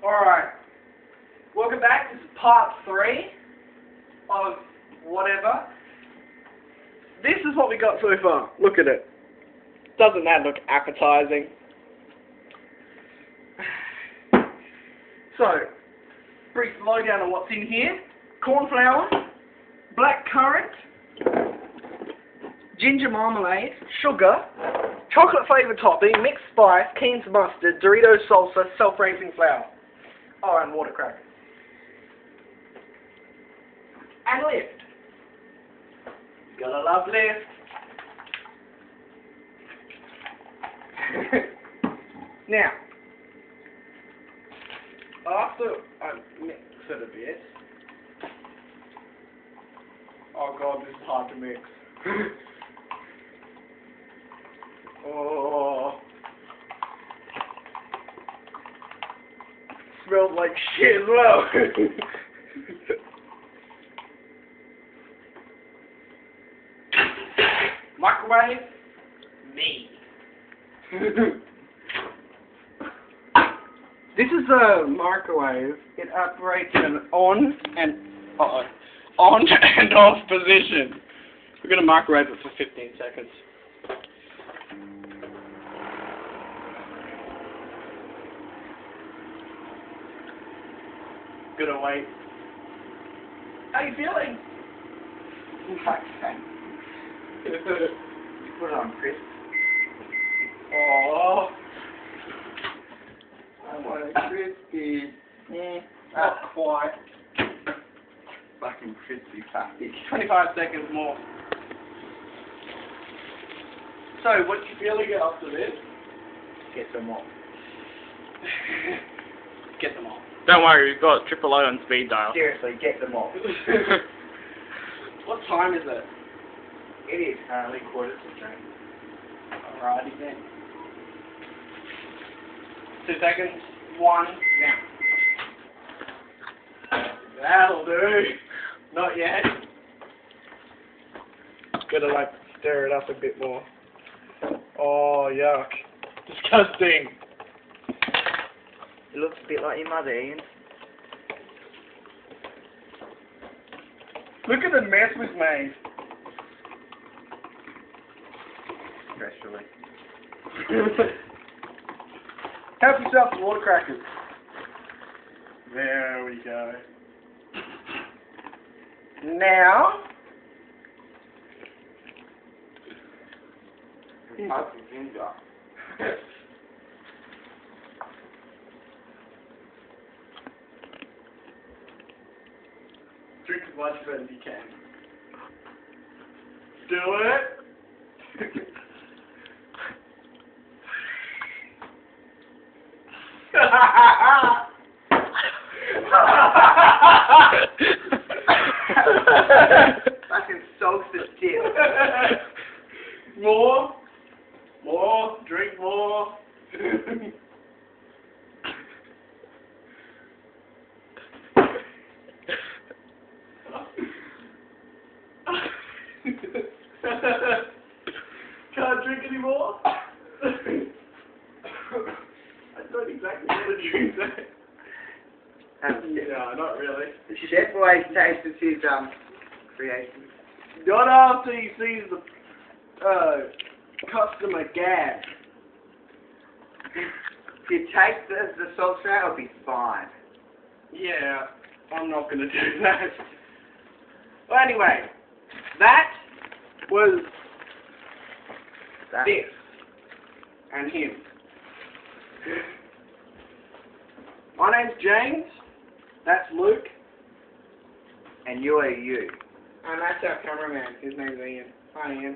Alright. Welcome back. This is part 3 of whatever. This is what we got so far. Look at it. Doesn't that look appetizing? So, brief lowdown on what's in here. Corn flour, black currant, ginger marmalade, sugar, chocolate flavoured topping, mixed spice, Keen's mustard, Doritos salsa, self-raising flour. Oh, and water crackers. And lift. Gotta love lift. Now, after I mix it a bit. Oh god, this is hard to mix. Oh. Smells like shit as well. Microwave? Me. This is a microwave. It operates in an on and off position. We're going to microwave it for 15 seconds. Gonna wait. How are you feeling? Put it on crisp. Oh. I want it crispy. Not quite. Fucking crispy package. 25 seconds more. So, what you feeling after this? Get them off. Get them off. Don't worry, we've got triple O on speed dial. Seriously, get them off. What time is it? It is currently 3:45. Alrighty then. 2 seconds. 1. Now. That'll do. Not yet. Gotta like stir it up a bit more. Oh yuck. Disgusting. It looks a bit like your mother, Ian. Look at the mess we've made. Press release. Help yourself to water crackers. There we go. Now, Fucking ginger. drink as much of it as you can. Do it. Fucking soaks the tip. More. More. Drink more. Can't drink anymore. I don't exactly want to drink that. No, not really. The chef always tastes his creation. Not after he sees the customer gag. If you taste the salt shroud, it'll be fine. Yeah, I'm not going to do that. Well, anyway, that was this and him. My name's James. That's Luke. And you are you. And that's our cameraman. His name's Ian. Hi, Ian.